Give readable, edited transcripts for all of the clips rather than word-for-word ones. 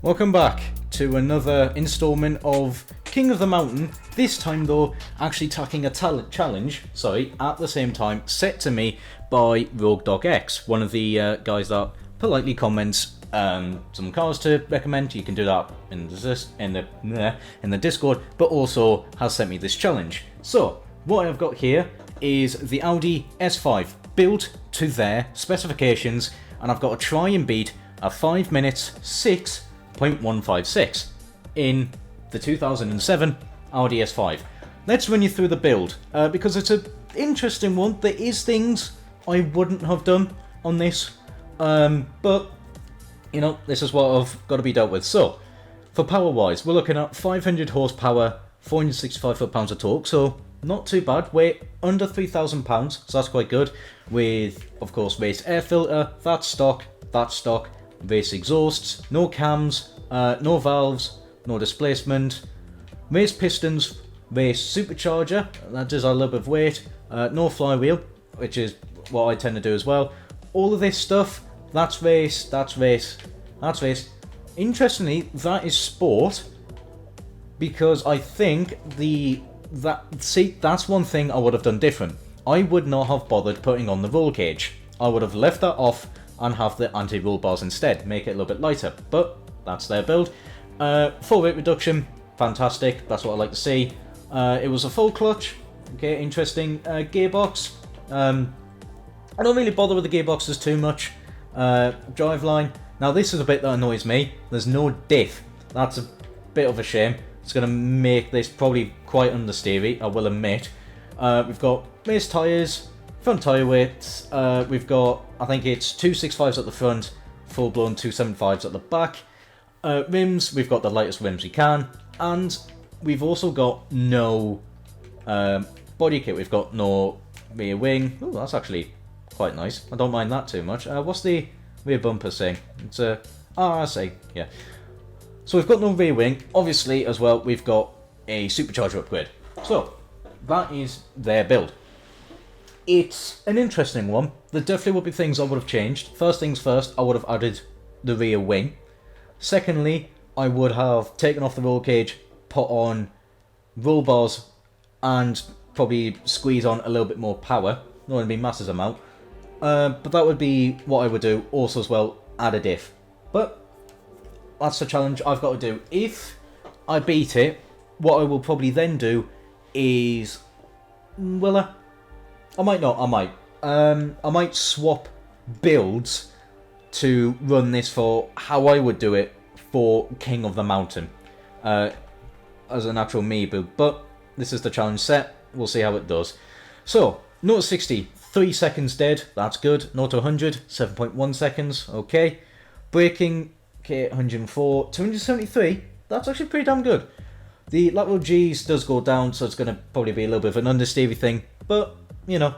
Welcome back to another installment of King of the Mountain, this time though actually tackling a challenge, at the same time, set to me by RogueDog X, one of the guys that politely comments some cars to recommend. You can do that in the Discord, but also has sent me this challenge. So, what I've got here is the Audi S5, built to their specifications, and I've got to try and beat a 5 minutes 6.156 in the 2007 Audi S5. Let's run you through the build, because it's an interesting one. There is things I wouldn't have done on this, but, you know, this is what I've got to be dealt with. So, for power-wise, we're looking at 500 horsepower, 465 foot-pounds of torque, so not too bad. Weight under 3,000 pounds, so that's quite good. With, of course, race air filter, that's stock, race exhausts, no cams, no valves, no displacement, race pistons, race supercharger, that does a little bit of weight, no flywheel, which is what I tend to do as well. All of this stuff, that's race. Interestingly, that is sport, because I think that's one thing I would have done different. I would not have bothered putting on the roll cage. I would have left that off and have the anti-roll bars instead, make it a little bit lighter, but that's their build. Full weight reduction, fantastic, that's what I like to see. It was a full clutch, okay, interesting. Gearbox, I don't really bother with the gearboxes too much. Driveline, now this is a bit that annoys me, there's no diff, that's a bit of a shame. It's going to make this probably quite understeery, I will admit. We've got race tyres, front tyre weights, we've got, I think it's 265s at the front, full-blown 275s at the back. Rims, we've got the lightest rims we can, and we've also got no body kit, we've got no rear wing. Oh, that's actually quite nice, I don't mind that too much. What's the rear bumper saying? It's a RSA, yeah. So we've got no rear wing. Obviously, as well, we've got a supercharger upgrade. So, that is their build. It's an interesting one. There definitely would be things I would have changed. First things first, I would have added the rear wing. Secondly, I would have taken off the roll cage, put on roll bars, and probably squeeze on a little bit more power. Not going to be massive amount. But that would be what I would do. Also as well, add a diff. But that's the challenge I've got to do. If I beat it, what I will probably then do is, well, I might not. I might swap builds to run this for how I would do it for King of the Mountain, as an actual me build. But this is the challenge set. We'll see how it does. So 0 to 60, 3 seconds dead. That's good. 0 to 100, 7.1 seconds. Okay. Braking. Okay, 104, 273, that's actually pretty damn good. The lateral G's does go down, so it's going to probably be a little bit of an understeery thing, but, you know,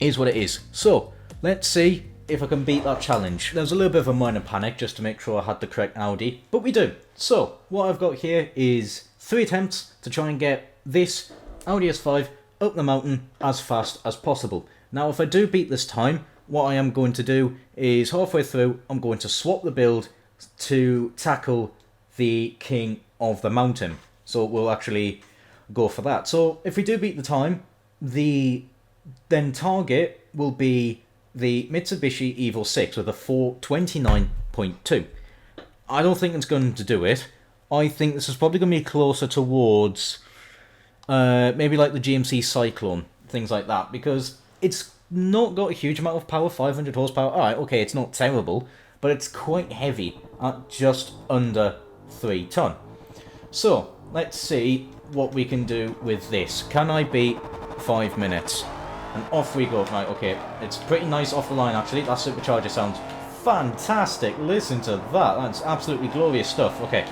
is what it is. So, let's see if I can beat that challenge. There was a little bit of a minor panic just to make sure I had the correct Audi, but we do. So, what I've got here is 3 attempts to try and get this Audi S5 up the mountain as fast as possible. Now, if I do beat this time, what I am going to do is halfway through, I'm going to swap the build to tackle the King of the Mountain. So we'll actually go for that. So if we do beat the time, the then target will be the Mitsubishi Evo 6 with a 429.2. I don't think it's going to do it. I think this is probably going to be closer towards maybe like the GMC Cyclone, things like that, because it's not got a huge amount of power, 500 horsepower. Alright, okay, it's not terrible, but it's quite heavy at just under 3 ton. So, let's see what we can do with this. Can I beat 5 minutes? And off we go. Right, okay, it's pretty nice off the line actually. That supercharger sounds fantastic. Listen to that. That's absolutely glorious stuff. Okay,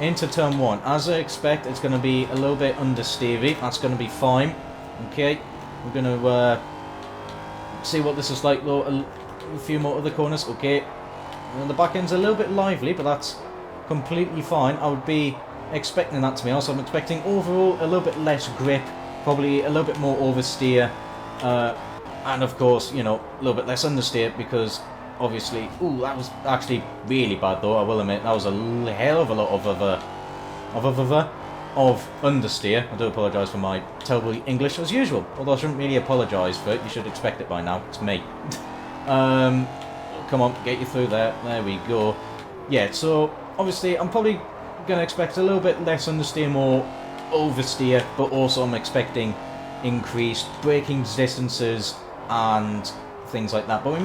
into turn 1. As I expect, it's going to be a little bit understeery. That's going to be fine. Okay, we're going to see what this is like though. A few more other corners. Okay, and the back end's a little bit lively, but that's completely fine. I would be expecting that to be honest. I'm expecting overall a little bit less grip, probably a little bit more oversteer, and of course, you know, a little bit less understeer, because obviously... Ooh, that was actually really bad though, I will admit. That was a hell of a lot of understeer. I do apologise for my terrible English as usual, although I shouldn't really apologise for it. You should expect it by now. It's me. Come on, get you through there. There we go. Yeah, so obviously I'm probably going to expect a little bit less understeer, more oversteer, but also I'm expecting increased braking distances and things like that. But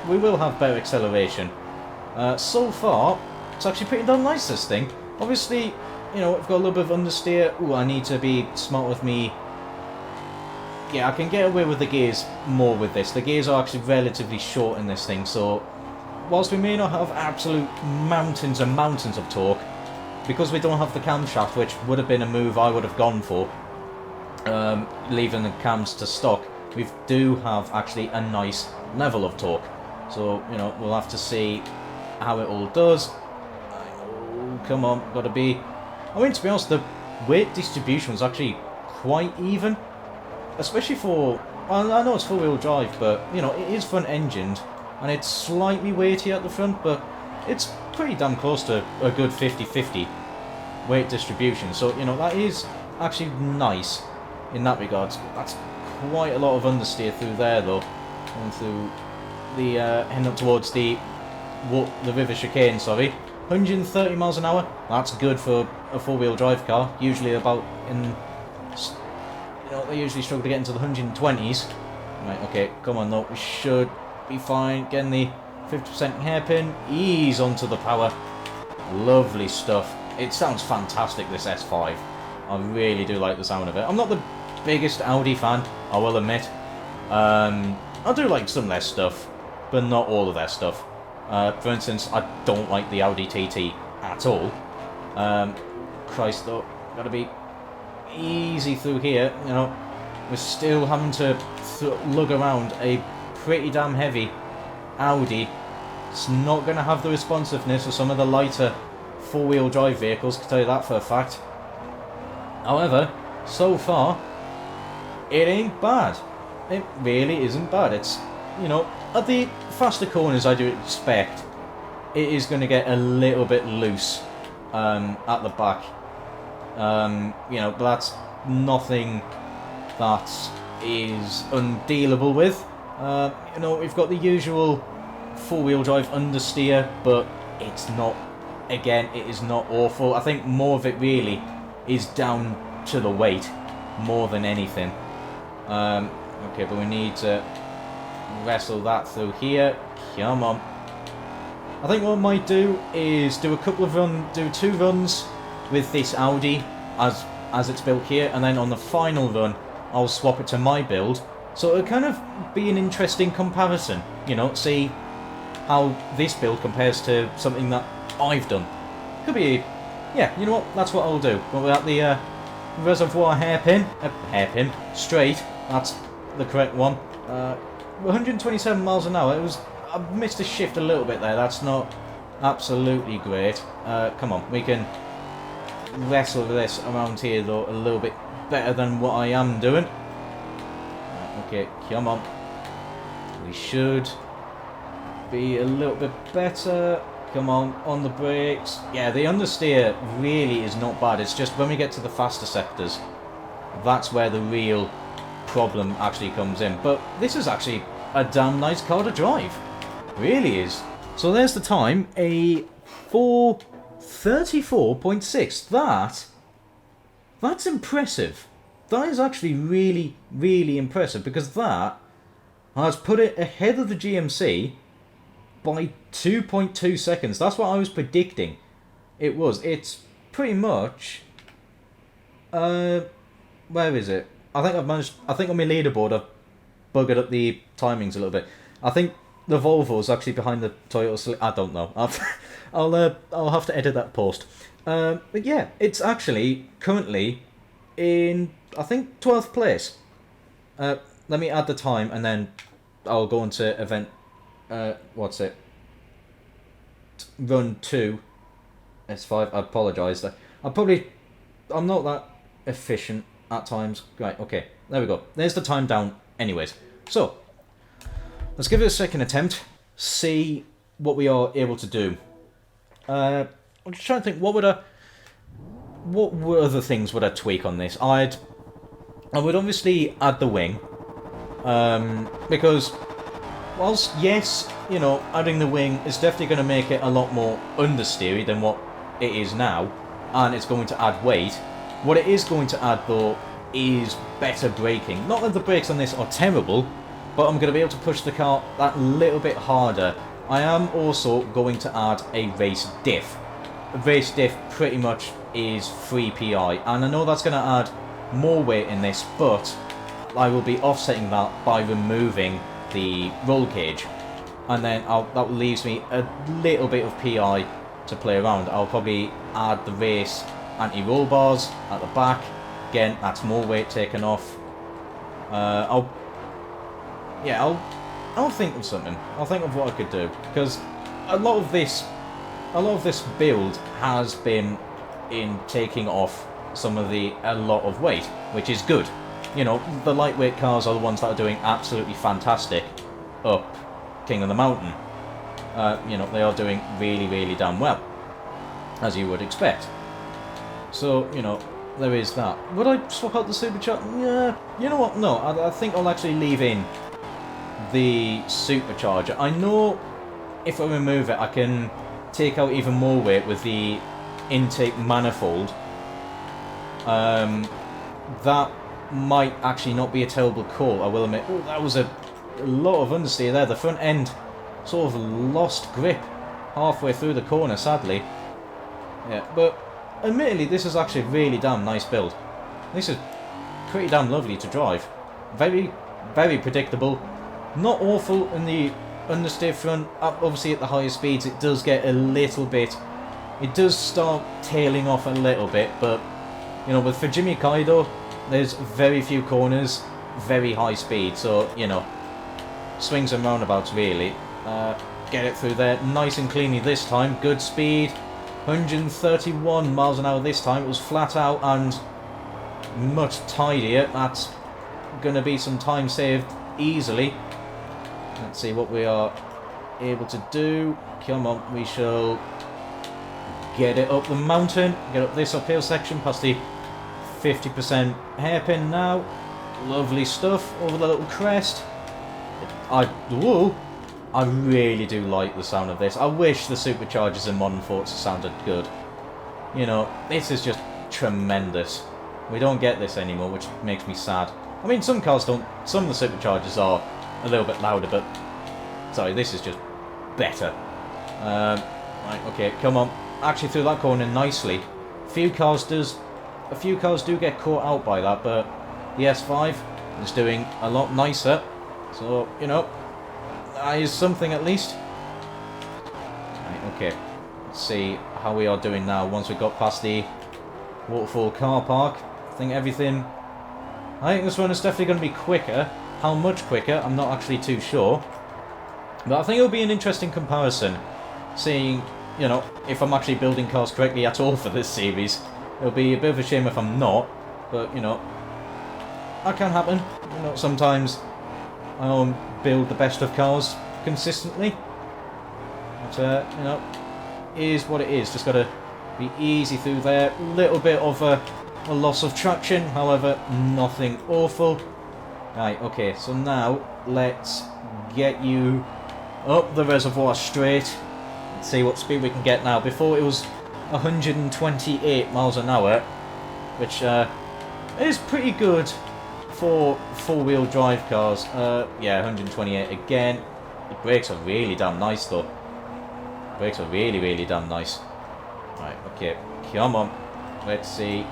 we will have better acceleration. So far, it's actually pretty darn nice, this thing. Obviously, you know, I've got a little bit of understeer. Ooh, I need to be smart with me. Yeah, I can get away with the gears more with this. The gears are actually relatively short in this thing, so whilst we may not have absolute mountains and mountains of torque, because we don't have the camshaft, which would have been a move I would have gone for, leaving the cams to stock, we do have actually a nice level of torque. So, you know, we'll have to see how it all does. Oh, come on, gotta be... I mean, to be honest, the weight distribution was actually quite even. Especially for... I know it's four-wheel drive, but, you know, it is front-engined. And it's slightly weighty at the front, but it's pretty damn close to a good 50-50 weight distribution. So, you know, that is actually nice in that regard. That's quite a lot of understeer through there, though. Going through the... heading up towards the river chicane, sorry. 130 miles an hour. That's good for a four-wheel drive car. Usually about in... You know, they usually struggle to get into the 120s. Right, okay, come on though. We should be fine. Getting the 50% hairpin. Ease onto the power. Lovely stuff. It sounds fantastic, this S5. I really do like the sound of it. I'm not the biggest Audi fan, I will admit. I do like some of their stuff, but not all of their stuff. For instance, I don't like the Audi TT at all. Christ though, gotta be easy through here, you know. We're still having to lug around a pretty damn heavy Audi. It's not going to have the responsiveness of some of the lighter four-wheel drive vehicles, I can tell you that for a fact. However, so far, it ain't bad. It really isn't bad. It's, you know, at the faster corners I do expect, it is going to get a little bit loose at the back. You know, but that's nothing that is undealable with. You know, we've got the usual four-wheel drive understeer, but it's not, again, it is not awful. I think more of it really is down to the weight, more than anything. Okay, but we need to wrestle that through here. Come on. I think what I might do is do two runs with this Audi as it's built here, and then on the final run I'll swap it to my build, so it'll kind of be an interesting comparison, you know, see how this build compares to something that I've done. Could be, yeah, you know what, that's what I'll do. But without the reservoir hairpin straight, that's the correct one. 127 miles an hour, I missed a shift a little bit there, that's not absolutely great. Come on, we can wrestle this around here though a little bit better than what I am doing. Okay, come on. We should be a little bit better. Come on the brakes. Yeah, the understeer really is not bad. It's just when we get to the faster sectors, that's where the real problem actually comes in. But this is actually a damn nice car to drive. Really is. So there's the time, a 4:34.6. That's impressive. That is actually really, really impressive, because that has put it ahead of the GMC by 2.2 seconds. That's what I was predicting it was. It's pretty much... where is it? I think on my leaderboard I've buggered up the timings a little bit. I think the Volvo is actually behind the Toyota. I don't know. I'll have to edit that post. But yeah, it's actually currently in, I think, 12th place. Let me add the time and then I'll go into event. What's it? Run 2 S5. I apologise. I'm not that efficient at times. Right, okay. There we go. There's the time down anyways. So, let's give it a second attempt. see what we are able to do. I'm just trying to think, what other things would I tweak on this? I would obviously add the wing, because whilst, yes, you know, adding the wing is definitely going to make it a lot more understeery than what it is now, and it's going to add weight. What it is going to add, though, is better braking. Not that the brakes on this are terrible, but I'm going to be able to push the car that little bit harder. I am also going to add a race diff. A race diff pretty much is free PI, and I know that's going to add more weight in this, but I will be offsetting that by removing the roll cage, and then that leaves me a little bit of PI to play around. I'll probably add the race anti-roll bars at the back. Again, that's more weight taken off. I'll think of something. I'll think of what I could do, because a lot of this build has been in taking off a lot of weight, which is good. You know, the lightweight cars are the ones that are doing absolutely fantastic up King of the Mountain. You know, they are doing really, really damn well, as you would expect. So, you know, there is that. Would I swap out the supercharger? Yeah, you know what? No, I think I'll actually leave in the supercharger. I know if I remove it, I can take out even more weight with the intake manifold. That might actually not be a terrible call, I will admit. Oh, that was a lot of understeer there. The front end sort of lost grip halfway through the corner, sadly. Yeah, but admittedly, this is actually a really damn nice build. This is pretty damn lovely to drive. Very, very predictable. Not awful in the understeer front. Obviously, at the higher speeds, it does get a little bit... It does start tailing off a little bit, but, you know, with Fujimi Kaido, there's very few corners, very high speed, so, you know, swings and roundabouts, really. Get it through there, nice and cleanly this time, good speed, 131 miles an hour this time. It was flat out and much tidier. That's going to be some time saved easily. Let's see what we are able to do. Come on, we shall get it up the mountain, get up this uphill section past the 50% hairpin now. Lovely stuff over the little crest. I really do like the sound of this. I wish the superchargers in modern Forza sounded good. You know, this is just tremendous. We don't get this anymore, which makes me sad. I mean, some cars don't. Some of the superchargers are a little bit louder, but sorry, this is just better. Right, okay, come on. Actually, through that corner nicely. A few cars do get caught out by that, but the S5 is doing a lot nicer. So, you know, that is something at least. Right, okay. Let's see how we are doing now once we got past the waterfall car park. I think this one is definitely going to be quicker. How much quicker, I'm not actually too sure. But I think it'll be an interesting comparison, seeing, you know, if I'm actually building cars correctly at all for this series. It'll be a bit of a shame if I'm not, but, you know, that can happen. You know, sometimes I don't build the best of cars consistently. But, you know, it is what it is. Just got to be easy through there. Little bit of a loss of traction, however, nothing awful. Right, okay, so now let's get you up the reservoir straight. Let's see what speed we can get now. Before it was 128 miles an hour, which is pretty good for four-wheel drive cars. Yeah, 128 again. The brakes are really damn nice, though. Brakes are really, really damn nice. Right, okay, come on. Let's see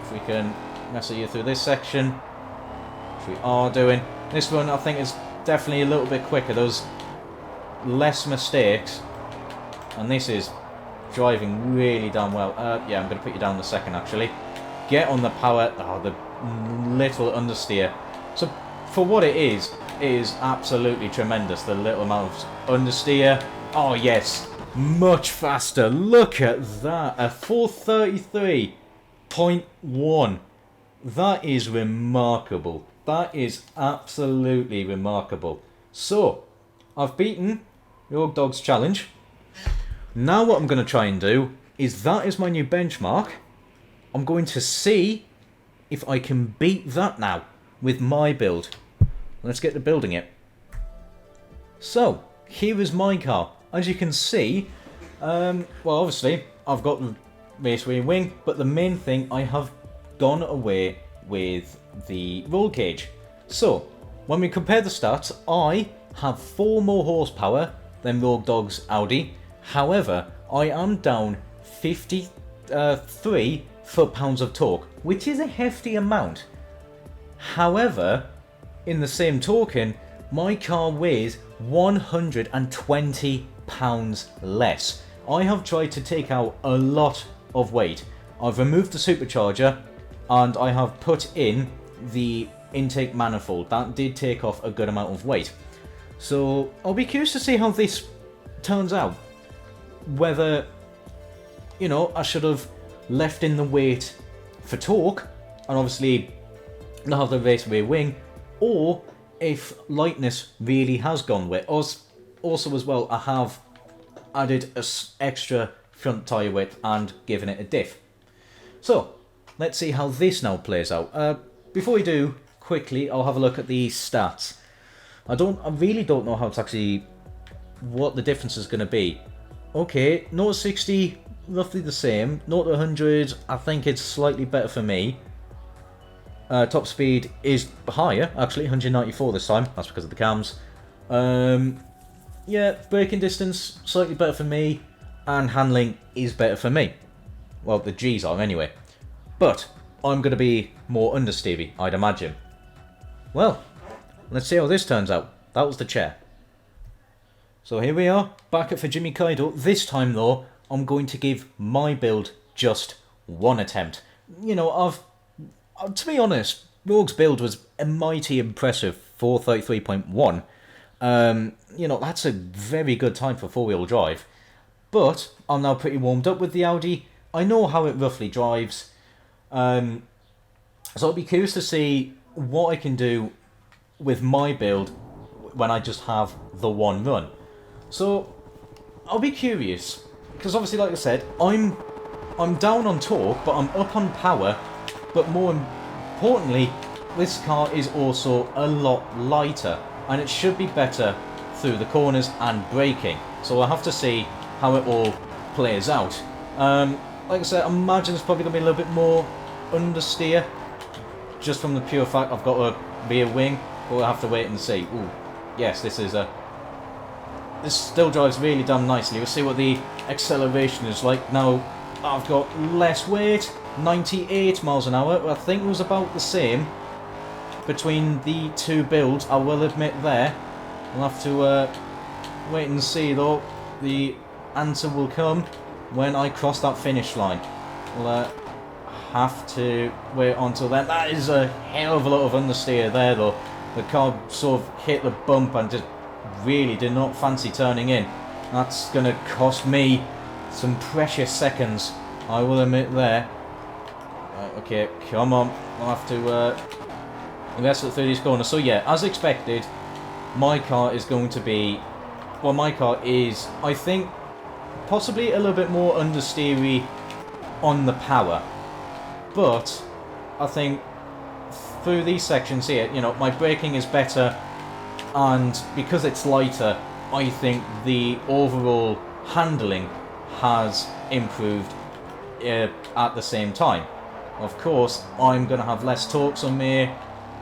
if we can message you through this section, which we are doing. This one, I think, is definitely a little bit quicker. There's less mistakes, and this is driving really damn well. Yeah, I'm going to put you down in a second, actually. Get on the power. Oh, the little understeer. So, for what it is absolutely tremendous, the little amount of understeer. Oh, yes. Much faster. Look at that. A 433.1. That is remarkable. That is absolutely remarkable. So, I've beaten RogueDog's challenge. Now what I'm going to try and do is that is my new benchmark. I'm going to see if I can beat that now with my build. Let's get to building it. So, here is my car. As you can see, well obviously I've got the raceway wing, but the main thing, I have gone away with the roll cage. So, when we compare the stats, I have 4 more horsepower than RogueDog's Audi. However, I am down 53 foot-pounds of torque, which is a hefty amount. However, in the same token, my car weighs 120 pounds less. I have tried to take out a lot of weight. I've removed the supercharger and I have put in the intake manifold. That did take off a good amount of weight. So I'll be curious to see how this turns out. Whether, you know, I should have left in the weight for torque and obviously not have the raceway wing, or if lightness really has gone with us. Also as well, I have added an extra front tyre width and given it a diff. So, let's see how this now plays out. Before we do, quickly, I'll have a look at the stats. I really don't know how to actually, what the difference is going to be. Okay, 0 to 60, roughly the same. 0 to 100, I think it's slightly better for me. Top speed is higher, actually, 194 this time. That's because of the cams. Yeah, braking distance, slightly better for me. And handling is better for me. Well, the G's are anyway. But I'm going to be more understeery, I'd imagine. Well, let's see how this turns out. That was the chair. So here we are, back at Fujimi Kaido. This time though, I'm going to give my build just one attempt. You know, to be honest, Rogue's build was a mighty impressive 433.1. You know, that's a very good time for 4-wheel drive. But I'm now pretty warmed up with the Audi. I know how it roughly drives. So I'll be curious to see what I can do with my build when I just have the one run. So I'll be curious, because obviously, like I said, I'm down on torque, but I'm up on power. But more importantly, this car is also a lot lighter, and it should be better through the corners and braking. So I'll have to see how it all plays out. Like I said, I imagine it's probably going to be a little bit more understeer, just from the pure fact I've got a rear wing, but we'll have to wait and see. Ooh, yes, this still drives really damn nicely. We'll see what the acceleration is like. Now, I've got less weight, 98 miles an hour. I think it was about the same between the two builds, I will admit there. We'll have to wait and see though. The answer will come when I cross that finish line. We'll have to wait until then. That is a hell of a lot of understeer there though. The car sort of hit the bump and just really did not fancy turning in. That's going to cost me some precious seconds, I will admit there. Okay, come on. I'll have to invest it through these corners. So yeah, as expected, my car is going to be... Well, my car is, I think, possibly a little bit more understeery on the power. But I think through these sections here, you know, my braking is better, and because it's lighter, I think the overall handling has improved at the same time. Of course, I'm going to have less torque, so I may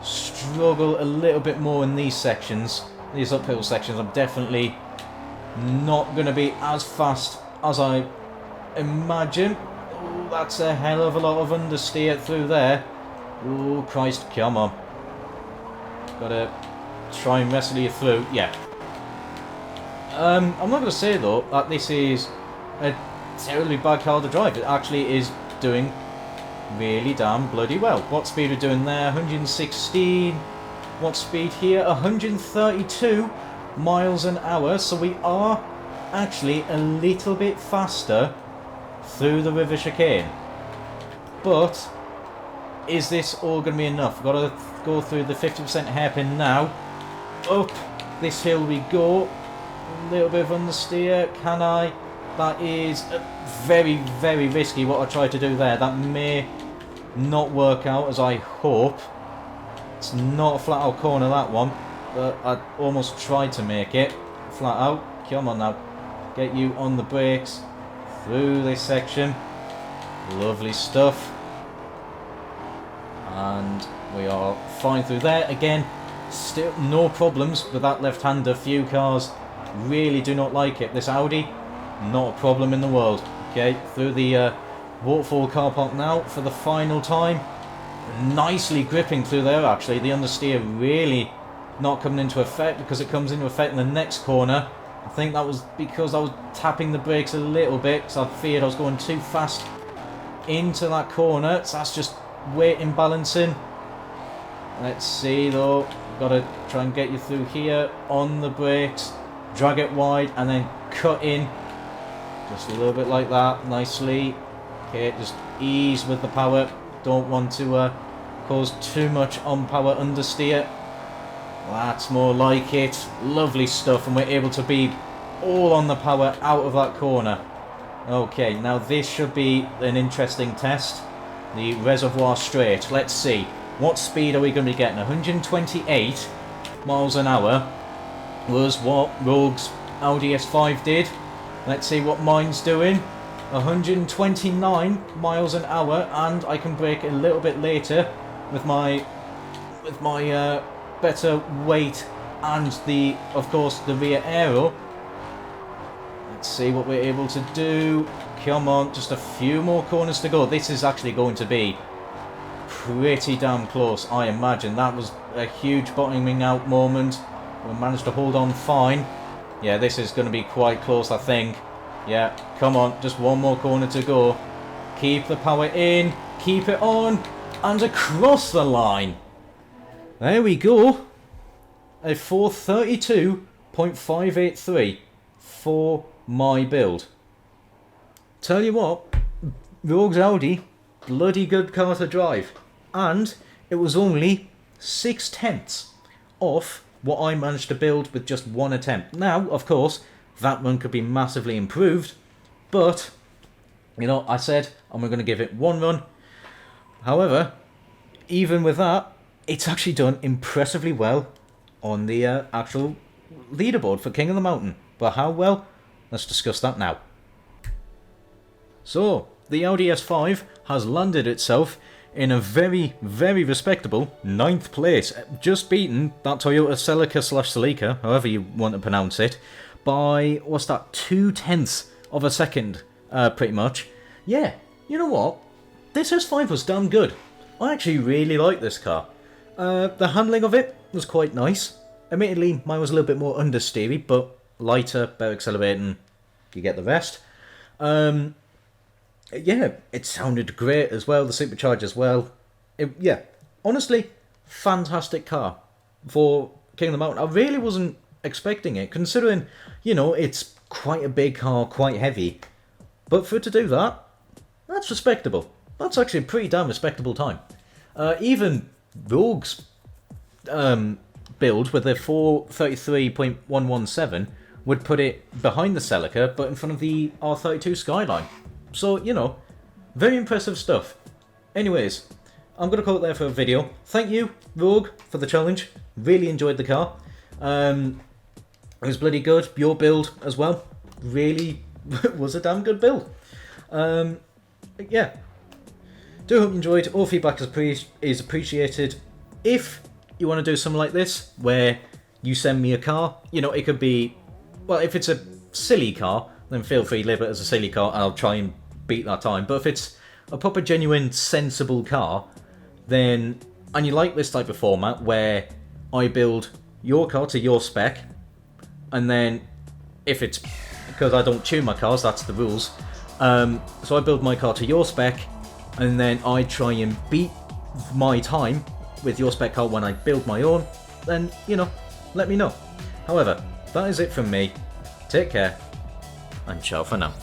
struggle a little bit more in these sections. These uphill sections, I'm definitely not going to be as fast as I imagine. Ooh, that's a hell of a lot of understeer through there. Oh Christ, come on. Gotta try and wrestle you through. Yeah. I'm not going to say though that this is a terribly bad car to drive. It actually is doing really damn bloody well. What speed are we doing there? 116. What speed here? 132 miles an hour. So we are actually a little bit faster through the river chicane. But is this all going to be enough? We've got to go through the 50% hairpin now. Up this hill we go. A little bit of understeer. Can I? That is very, very risky what I tried to do there. That may not work out as I hope. It's not a flat out corner, that one. But I almost tried to make it flat out. Come on now. Get you on the brakes. Through this section. Lovely stuff. And we are fine through there. Again, still no problems with that left-hander. Few cars really do not like it. This Audi, not a problem in the world. Okay, through the waterfall car park now for the final time. Nicely gripping through there, actually. The understeer really not coming into effect, because it comes into effect in the next corner. I think that was because I was tapping the brakes a little bit, because I feared I was going too fast into that corner. So that's just weight imbalancing. Let's see though. Gotta try and get you through here on the brakes. Drag it wide and then cut in. Just a little bit like that. Nicely. Okay, just ease with the power. Don't want to cause too much on power understeer. That's more like it. Lovely stuff, and we're able to be all on the power out of that corner. Okay, now this should be an interesting test. The reservoir straight. Let's see. What speed are we going to be getting? 128 miles an hour was what Rogue's Audi S5 did. Let's see what mine's doing. 129 miles an hour, and I can brake a little bit later with my better weight and the, of course, the rear aero. Let's see what we're able to do. Come on, just a few more corners to go. This is actually going to be pretty damn close, I imagine. That was a huge bottoming out moment. We managed to hold on fine. Yeah, this is going to be quite close, I think. Yeah, come on, just one more corner to go. Keep the power in, keep it on, and across the line. There we go. A 432.583 for my build. Tell you what, Rogue's Audi, bloody good car to drive. And it was only 6/10 off what I managed to build with just one attempt. Now, of course, that one could be massively improved, but, you know, I said I'm going to give it one run. However, even with that, it's actually done impressively well on the actual leaderboard for King of the Mountain. But how well? Let's discuss that now. So, the Audi S5 has landed itself in a very, very respectable 9th place, just beaten that Toyota Celica/Celica, however you want to pronounce it, by, what's that, 0.2 of a second, pretty much. Yeah, you know what? This S5 was damn good. I actually really like this car. The handling of it was quite nice. Admittedly, mine was a little bit more understeery, but lighter, better accelerating, you get the rest. Yeah, it sounded great as well, the supercharger as well. Yeah, honestly, fantastic car for King of the Mountain. I really wasn't expecting it, considering, you know, it's quite a big car, quite heavy. But for it to do that, that's respectable. That's actually a pretty damn respectable time. Even Rogue's build with a 433.117 would put it behind the Celica, but in front of the R32 Skyline. So, you know, very impressive stuff. Anyways, I'm going to call it there for a video. Thank you, Rogue, for the challenge. Really enjoyed the car. It was bloody good. Your build as well. Really was a damn good build. Yeah. Do hope you enjoyed. All feedback is appreciated. If you want to do something like this, where you send me a car, you know, it could be, well, if it's a silly car, then feel free to leave it as a silly car, and I'll try and beat that time. But if it's a proper, genuine, sensible car, then, and you like this type of format, where I build your car to your spec, and then, if it's, because I don't tune my cars, that's the rules, so I build my car to your spec, and then I try and beat my time with your spec car when I build my own, then, you know, let me know. However, that is it from me. Take care, and ciao for now.